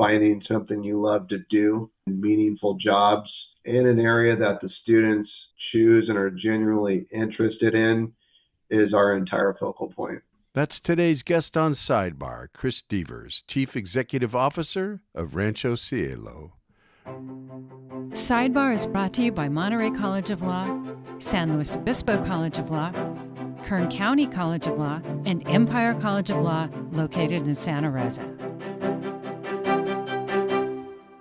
finding something you love to do, meaningful jobs in an area that the students choose and are genuinely interested in is our entire focal point. That's today's guest on Sidebar, Chris Devers, Chief Executive Officer of Rancho Cielo. Sidebar is brought to you by Monterey College of Law, San Luis Obispo College of Law, Kern County College of Law, and Empire College of Law, located in Santa Rosa.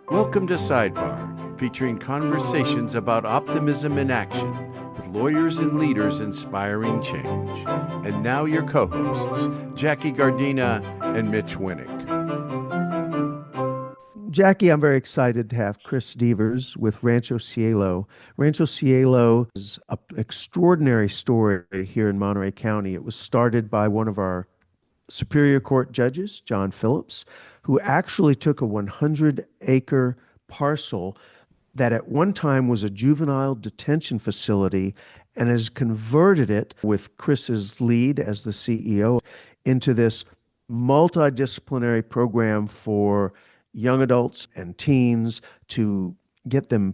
Welcome to Sidebar, featuring conversations about optimism in action with lawyers and leaders inspiring change. And now your co-hosts, Jackie Gardina and Mitch Winnick. Jackie, I'm very excited to have Chris Devers with Rancho Cielo. Rancho Cielo is an extraordinary story here in Monterey County. It was started by one of our Superior Court judges, John Phillips, who actually took a 100-acre parcel that at one time was a juvenile detention facility and has converted it, with Chris's lead as the CEO, into this multidisciplinary program for young adults and teens to get them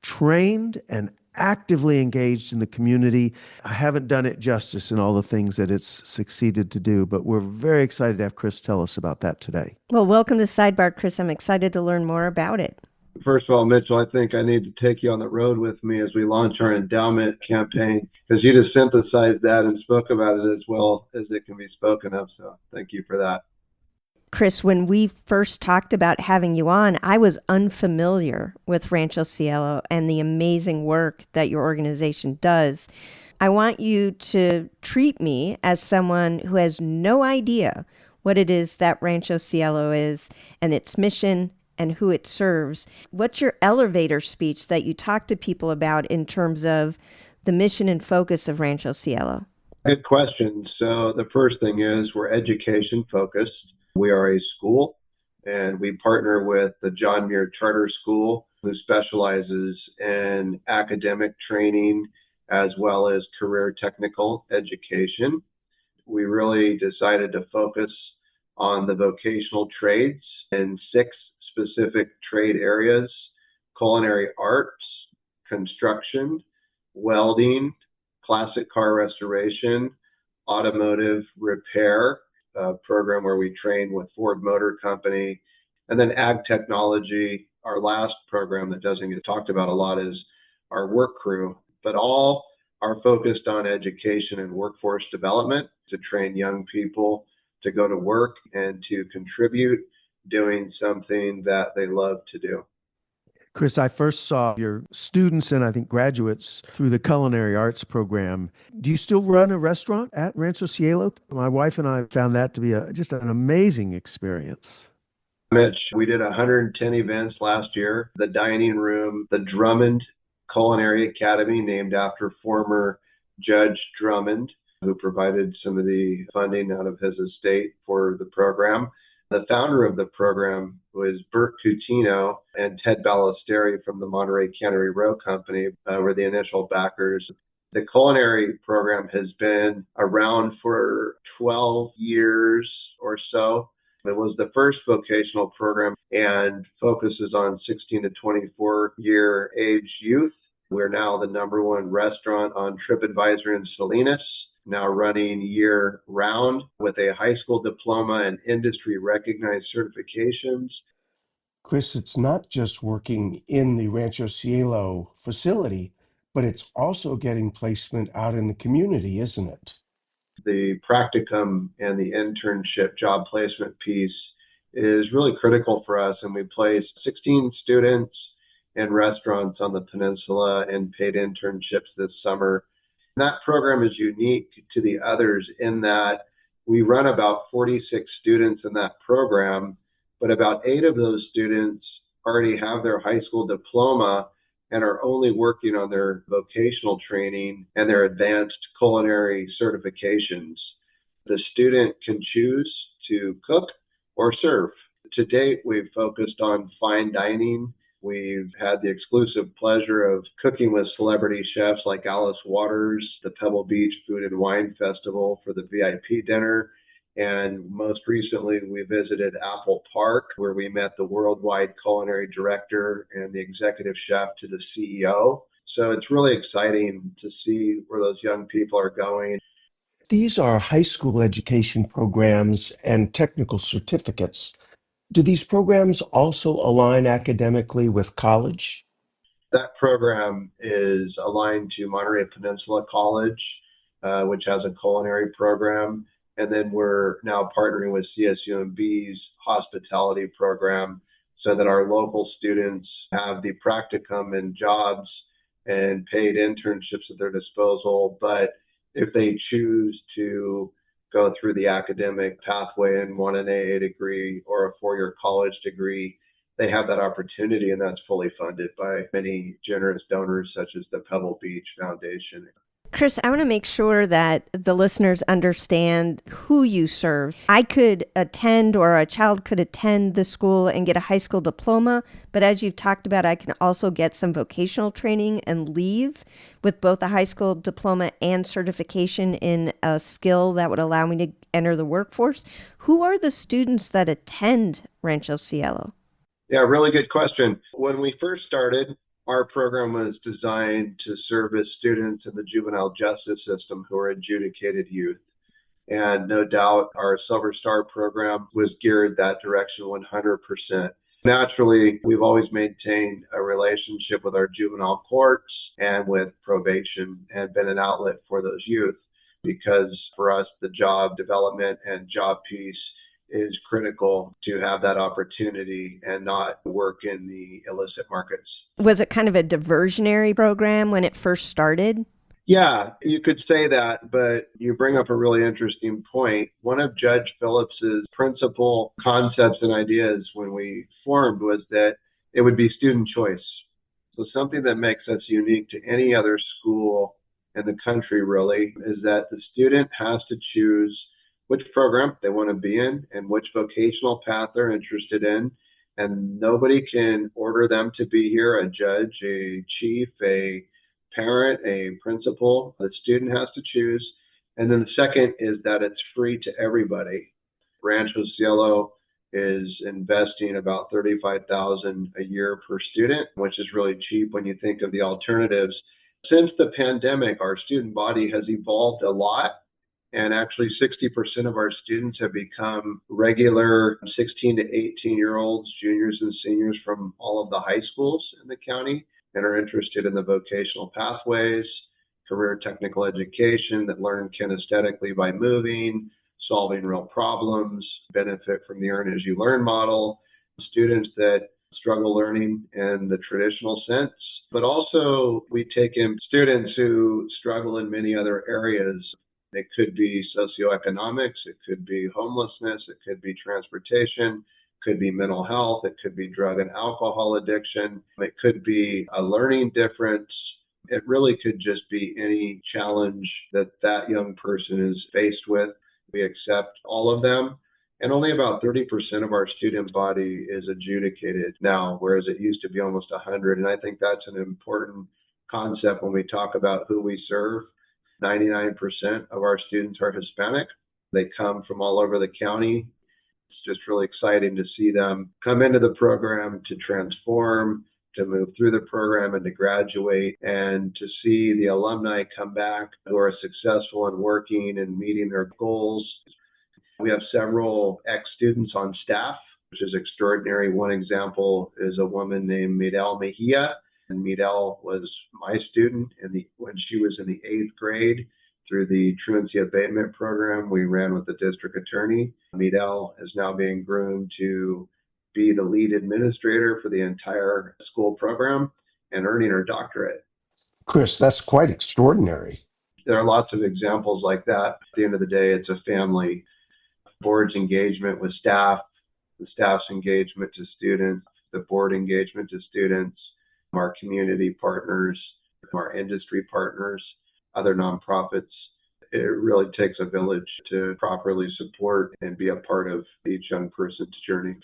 trained and actively engaged in the community. I haven't done it justice in all the things that it's succeeded to do, but we're very excited to have Chris tell us about that today. Well, welcome to Sidebar, Chris. I'm excited to learn more about it. First of all, Mitchell, I think I need to take you on the road with me as we launch our endowment campaign, because you just synthesized that and spoke about it as well as it can be spoken of. So thank you for that. Chris, when we first talked about having you on, I was unfamiliar with Rancho Cielo and the amazing work that your organization does. I want you to treat me as someone who has no idea what it is that Rancho Cielo is and its mission and who it serves. What's your elevator speech that you talk to people about in terms of the mission and focus of Rancho Cielo? Good question. So the first thing is we're education focused. We are a school, and we partner with the John Muir Charter School, who specializes in academic training as well as career technical education. We really decided to focus on the vocational trades in 6 specific trade areas: culinary arts, construction, welding, classic car restoration, automotive repair, a program where we train with Ford Motor Company, and then ag technology. Our last program that doesn't get talked about a lot is our work crew, but all are focused on education and workforce development to train young people to go to work and to contribute doing something that they love to do. Chris, I first saw your students and I think graduates through the culinary arts program. Do you still run a restaurant at Rancho Cielo? My wife and I found that to be just an amazing experience. Mitch, we did 110 events last year. The dining room, the Drummond Culinary Academy, named after former Judge Drummond, who provided some of the funding out of his estate for the program. The founder of the program was Bert Coutinho, and Ted Ballesteri from the Monterey Cannery Row Company were the initial backers. The culinary program has been around for 12 years or so. It was the first vocational program and focuses on 16 to 24-year age youth. We're now the #1 restaurant on TripAdvisor in Salinas, now running year-round with a high school diploma and industry-recognized certifications. Chris, it's not just working in the Rancho Cielo facility, but it's also getting placement out in the community, isn't it? The practicum and the internship job placement piece is really critical for us, and we placed 16 students in restaurants on the peninsula and paid internships this summer. That program is unique to the others in that we run about 46 students in that program, but about 8 of those students already have their high school diploma and are only working on their vocational training and their advanced culinary certifications. The student can choose to cook or serve. To date, we've focused on fine dining. We've had the exclusive pleasure of cooking with celebrity chefs like Alice Waters, the Pebble Beach Food and Wine Festival for the VIP dinner, And most recently, we visited Apple Park, where we met the worldwide culinary director and the executive chef to the CEO. So it's really exciting to see where those young people are going. These are high school education programs and technical certificates. Do these programs also align academically with college? That program is aligned to Monterey Peninsula College, which has a culinary program. And then we're now partnering with CSUMB's hospitality program so that our local students have the practicum and jobs and paid internships at their disposal. But if they choose to go through the academic pathway and want an AA degree or a four-year college degree, they have that opportunity, and that's fully funded by many generous donors such as the Pebble Beach Foundation. Chris, I want to make sure that the listeners understand who you serve. I could attend, or a child could attend the school and get a high school diploma, but as you've talked about, I can also get some vocational training and leave with both a high school diploma and certification in a skill that would allow me to enter the workforce. Who are the students that attend Rancho Cielo? Yeah, really good question. When we first started, our program was designed to service students in the juvenile justice system who are adjudicated youth. And no doubt our Silver Star program was geared that direction 100%. Naturally, we've always maintained a relationship with our juvenile courts and with probation and been an outlet for those youth, because for us, the job development and job piece is critical to have that opportunity and not work in the illicit markets. Was it kind of a diversionary program when it first started? Yeah, you could say that, but you bring up a really interesting point. One of Judge Phillips's principal concepts and ideas when we formed was that it would be student choice. So something that makes us unique to any other school in the country really is that the student has to choose which program they want to be in and which vocational path they're interested in. And nobody can order them to be here, a judge, a chief, a parent, a principal. The student has to choose. And then the second is that it's free to everybody. Rancho Cielo is investing about $35,000 a year per student, which is really cheap when you think of the alternatives. Since the pandemic, our student body has evolved a lot. And actually 60% of our students have become regular 16 to 18-year-olds, juniors and seniors from all of the high schools in the county and are interested in the vocational pathways, career technical education that learn kinesthetically by moving, solving real problems, benefit from the earn as you learn model, students that struggle learning in the traditional sense. But also we take in students who struggle in many other areas. It could be socioeconomics, it could be homelessness, it could be transportation, it could be mental health, it could be drug and alcohol addiction, it could be a learning difference. It really could just be any challenge that that young person is faced with. We accept all of them. And only about 30% of our student body is adjudicated now, whereas it used to be almost 100. And I think that's an important concept when we talk about who we serve. 99% of our students are Hispanic. They come from all over the county. It's just really exciting to see them come into the program, to transform, to move through the program and to graduate, and to see the alumni come back who are successful in working and meeting their goals. We have several ex-students on staff, which is extraordinary. One example is a woman named Midel Mejia. And Midel was my student when she was in the 8th grade through the truancy abatement program we ran with the district attorney. Midel is now being groomed to be the lead administrator for the entire school program and earning her doctorate. Chris, that's quite extraordinary. There are lots of examples like that. At the end of the day, it's a family. Board's engagement with staff, the staff's engagement to students, the board engagement to students, our community partners, our industry partners, other nonprofits. It really takes a village to properly support and be a part of each young person's journey.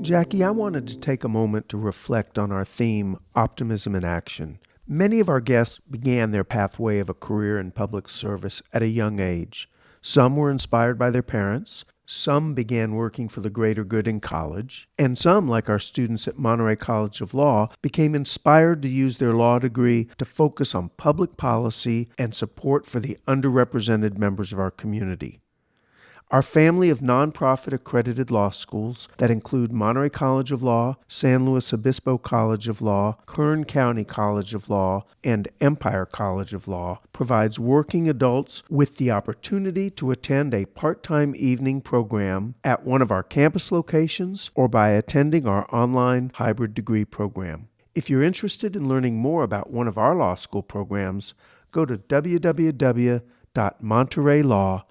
Jackie, I wanted to take a moment to reflect on our theme, optimism in action. Many of our guests began their pathway of a career in public service at a young age. Some were inspired by their parents, some began working for the greater good in college, and some, like our students at Monterey College of Law, became inspired to use their law degree to focus on public policy and support for the underrepresented members of our community. Our family of nonprofit accredited law schools that include Monterey College of Law, San Luis Obispo College of Law, Kern County College of Law, and Empire College of Law provides working adults with the opportunity to attend a part-time evening program at one of our campus locations or by attending our online hybrid degree program. If you're interested in learning more about one of our law school programs, go to www.montereylaw.edu.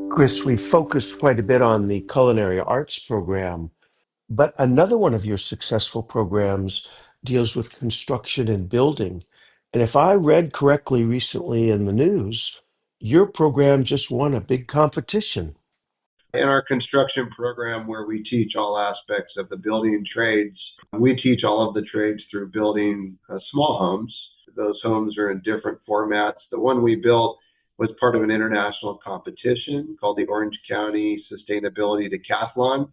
Chris, we focused quite a bit on the culinary arts program, but another one of your successful programs deals with construction and building. And if I read correctly recently in the news, your program just won a big competition. In our construction program, where we teach all aspects of the building trades, we teach all of the trades through building small homes. Those homes are in different formats. The one we built was part of an international competition called the Orange County Sustainability Decathlon.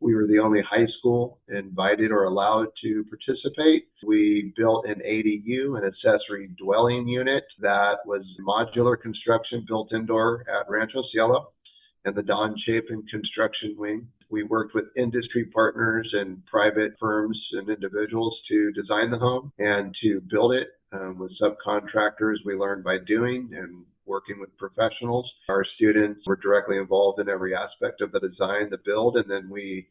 We were the only high school invited or allowed to participate. We built an ADU, an accessory dwelling unit, that was modular construction, built indoor at Rancho Cielo and the Don Chapin construction wing. We worked with industry partners and private firms and individuals to design the home and to build it. With subcontractors, we learned by doing and working with professionals. Our students were directly involved in every aspect of the design, the build, and then we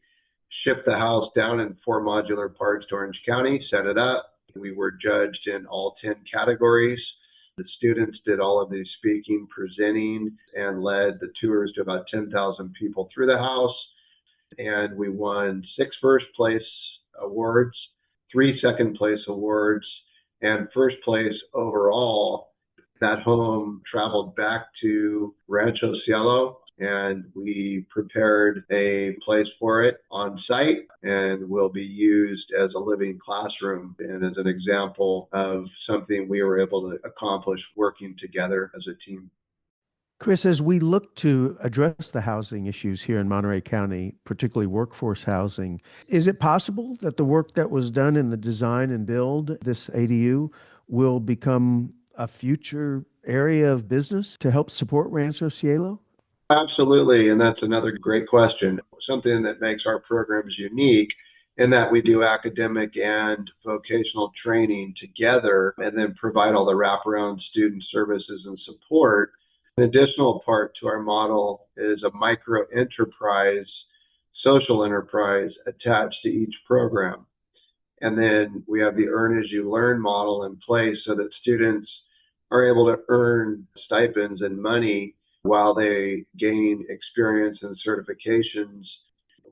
shipped the house down in 4 modular parts to Orange County, set it up. We were judged in all 10 categories. The students did all of the speaking, presenting, and led the tours to about 10,000 people through the house. And we won 6 first place awards, 3 second place awards, and first place overall. That home traveled back to Rancho Cielo, and we prepared a place for it on site and will be used as a living classroom and as an example of something we were able to accomplish working together as a team. Chris, as we look to address the housing issues here in Monterey County, particularly workforce housing, is it possible that the work that was done in the design and build this ADU will become a future area of business to help support Rancho Cielo? Absolutely, and that's another great question. Something that makes our programs unique in that we do academic and vocational training together and then provide all the wraparound student services and support. An additional part to our model is a micro enterprise, social enterprise attached to each program. And then we have the earn as you learn model in place so that students are able to earn stipends and money while they gain experience and certifications.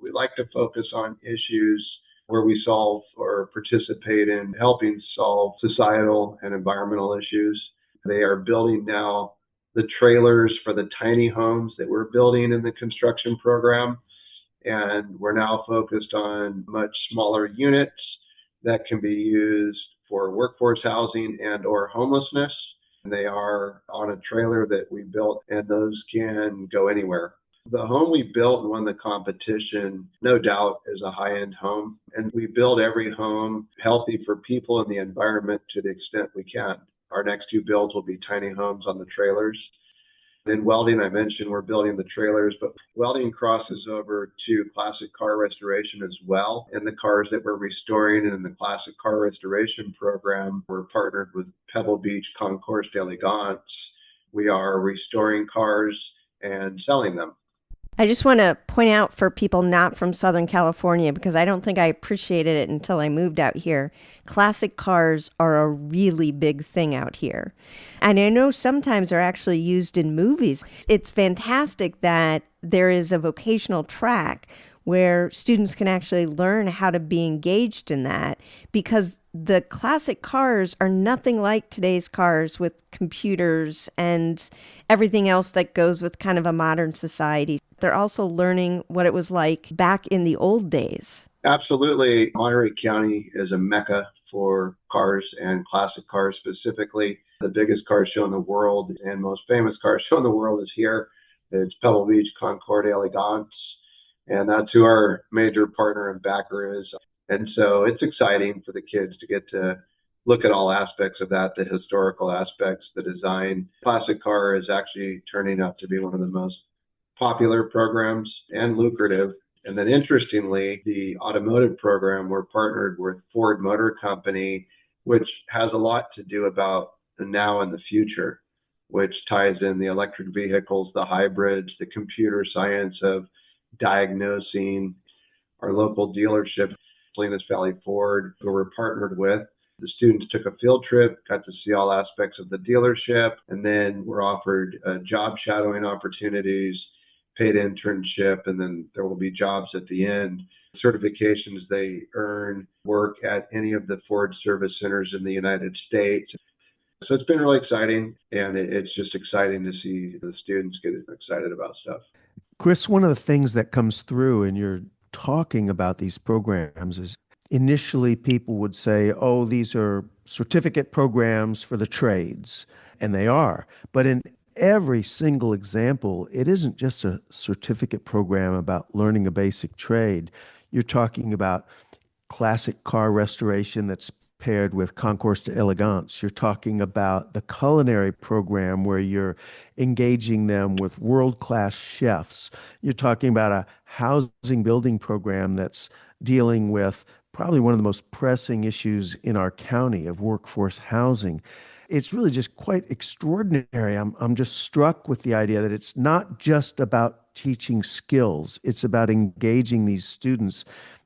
We like to focus on issues where we solve or participate in helping solve societal and environmental issues. They are building now the trailers for the tiny homes that we're building in the construction program. And we're now focused on much smaller units that can be used for workforce housing and or homelessness. They are on a trailer that we built, and those can go anywhere. The home we built and won the competition, no doubt, is a high-end home. And we build every home healthy for people and the environment to the extent we can. Our next 2 builds will be tiny homes on the trailers. In welding, I mentioned we're building the trailers, but welding crosses over to classic car restoration as well. In the cars that we're restoring and in the classic car restoration program, we're partnered with Pebble Beach Concours d'Elegance. We are restoring cars and selling them. I just want to point out for people not from Southern California, because I don't think I appreciated it until I moved out here. Classic cars are a really big thing out here. And I know sometimes they're actually used in movies. It's fantastic that there is a vocational track where students can actually learn how to be engaged in that, because the classic cars are nothing like today's cars with computers and everything else that goes with kind of a modern society. They're also learning what it was like back in the old days. Absolutely. Monterey County is a mecca for cars and classic cars specifically. The biggest car show in the world and most famous car show in the world is here. It's Pebble Beach Concord Elegance, and that's who our major partner and backer is. And so it's exciting for the kids to get to look at all aspects of that, the historical aspects, the design. Classic car is actually turning out to be one of the most popular programs and lucrative. And then interestingly, the automotive program, we're partnered with Ford Motor Company, which has a lot to do about the now and the future, which ties in the electric vehicles, the hybrids, the computer science of diagnosing. Our local dealership, Salinas Valley Ford, who we're partnered with. The students took a field trip, got to see all aspects of the dealership, and then were offered job shadowing opportunities, paid internship, and then there will be jobs at the end. Certifications they earn, work at any of the Ford service centers in the United States. So it's been really exciting, and it's just exciting to see the students get excited about stuff. Chris, one of the things that comes through in your talking about these programs is initially people would say, oh, these are certificate programs for the trades, and they are. But in every single example, it isn't just a certificate program about learning a basic trade. You're talking about classic car restoration that's paired with concours d'elegance. You're talking about the culinary program where you're engaging them with world-class chefs. You're talking about a housing building program that's dealing with probably one of the most pressing issues in our county of workforce housing. It's really just quite extraordinary. I'm just struck with the idea that it's not just about teaching skills. It's about engaging these students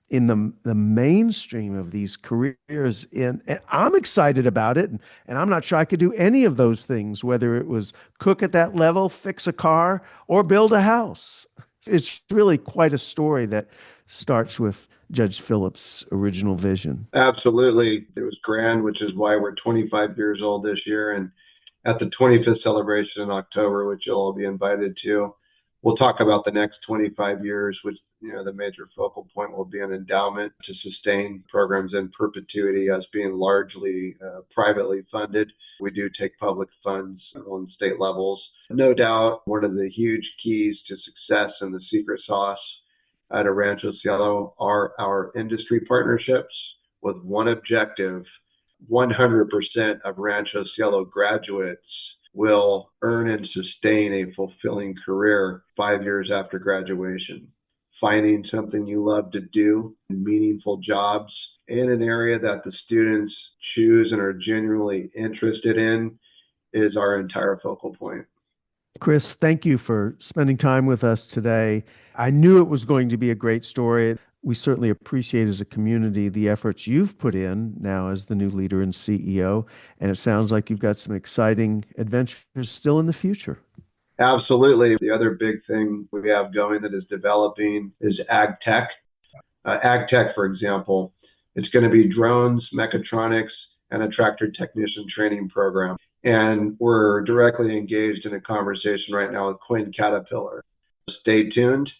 in the mainstream of these careers. And I'm excited about it. And I'm not sure I could do any of those things, whether it was cook at that level, fix a car, or build a house. It's really quite a story that starts with Judge Phillips' original vision. Absolutely. It was grand, which is why we're 25 years old this year. And at the 25th celebration in October, which you'll all be invited to, we'll talk about the next 25 years, which, the major focal point will be an endowment to sustain programs in perpetuity as being largely privately funded. We do take public funds on state levels. No doubt, one of the huge keys to success and the secret sauce at a Rancho Cielo are our industry partnerships with one objective. 100% of Rancho Cielo graduates will earn and sustain a fulfilling career 5 years after graduation. Finding something you love to do, meaningful jobs in an area that the students choose and are genuinely interested in is our entire focal point. Chris, thank you for spending time with us today. I knew it was going to be a great story. We certainly appreciate as a community the efforts you've put in now as the new leader and CEO, and it sounds like you've got some exciting adventures still in the future. Absolutely. The other big thing we have going that is developing is ag tech. Ag tech, for example, it's going to be drones, mechatronics, and a tractor technician training program. And we're directly engaged in a conversation right now with Quinn Caterpillar. Stay tuned,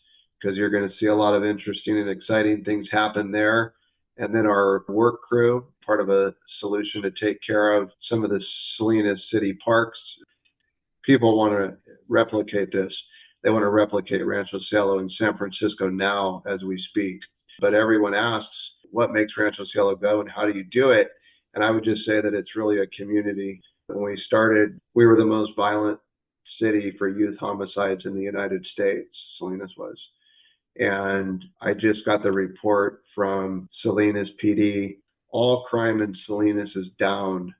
because you're going to see a lot of interesting and exciting things happen there. And then our work crew, part of a solution to take care of some of the Salinas city parks. People want to replicate this. They want to replicate Rancho Cielo in San Francisco now as we speak. But everyone asks, what makes Rancho Cielo go and how do you do it? And I would just say that it's really a community. When we started, we were the most violent city for youth homicides in the United States. Salinas was. And I just got the report from Salinas PD. All crime in Salinas is down.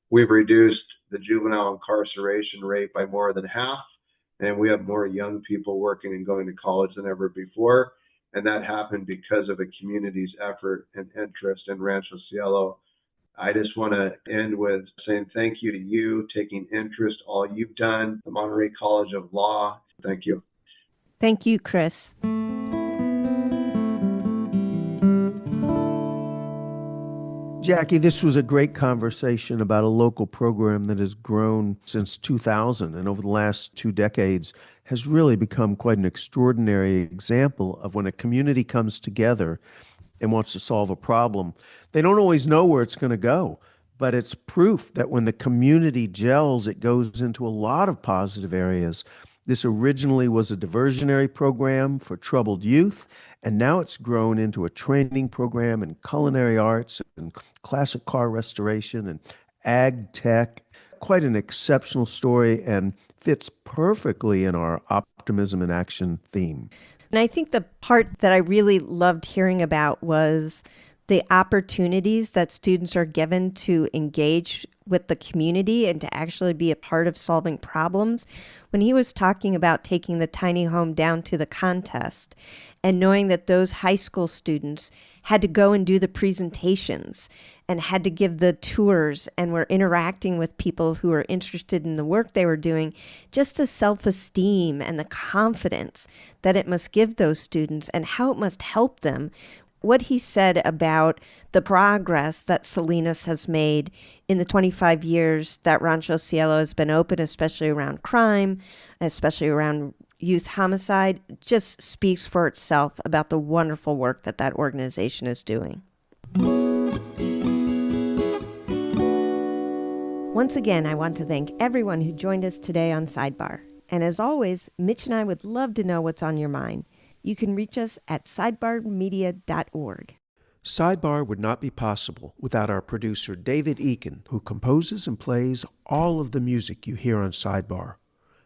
We've reduced the juvenile incarceration rate by more than half, and we have more young people working and going to college than ever before. And that happened because of a community's effort and interest in Rancho Cielo. I just want to end with saying thank you to you, taking interest, all you've done, the Monterey College of Law. Thank you. Thank you, Chris. Jackie, this was a great conversation about a local program that has grown since 2000 and over the last 2 decades has really become quite an extraordinary example of when a community comes together and wants to solve a problem. They don't always know where it's going to go, but it's proof that when the community gels, it goes into a lot of positive areas. This originally was a diversionary program for troubled youth, and now it's grown into a training program in culinary arts and classic car restoration and ag tech. Quite an exceptional story and fits perfectly in our optimism in action theme. And I think the part that I really loved hearing about was the opportunities that students are given to engage with the community and to actually be a part of solving problems. When he was talking about taking the tiny home down to the contest and knowing that those high school students had to go and do the presentations and had to give the tours and were interacting with people who were interested in the work they were doing, just the self-esteem and the confidence that it must give those students and how it must help them. What he said about the progress that Salinas has made in the 25 years that Rancho Cielo has been open, especially around crime, especially around youth homicide, just speaks for itself about the wonderful work that that organization is doing. Once again, I want to thank everyone who joined us today on Sidebar. And as always, Mitch and I would love to know what's on your mind. You can reach us at sidebarmedia.org. Sidebar would not be possible without our producer, David Eakin, who composes and plays all of the music you hear on Sidebar.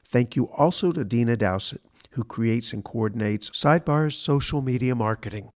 Thank you also to Dina Dowsett, who creates and coordinates Sidebar's social media marketing.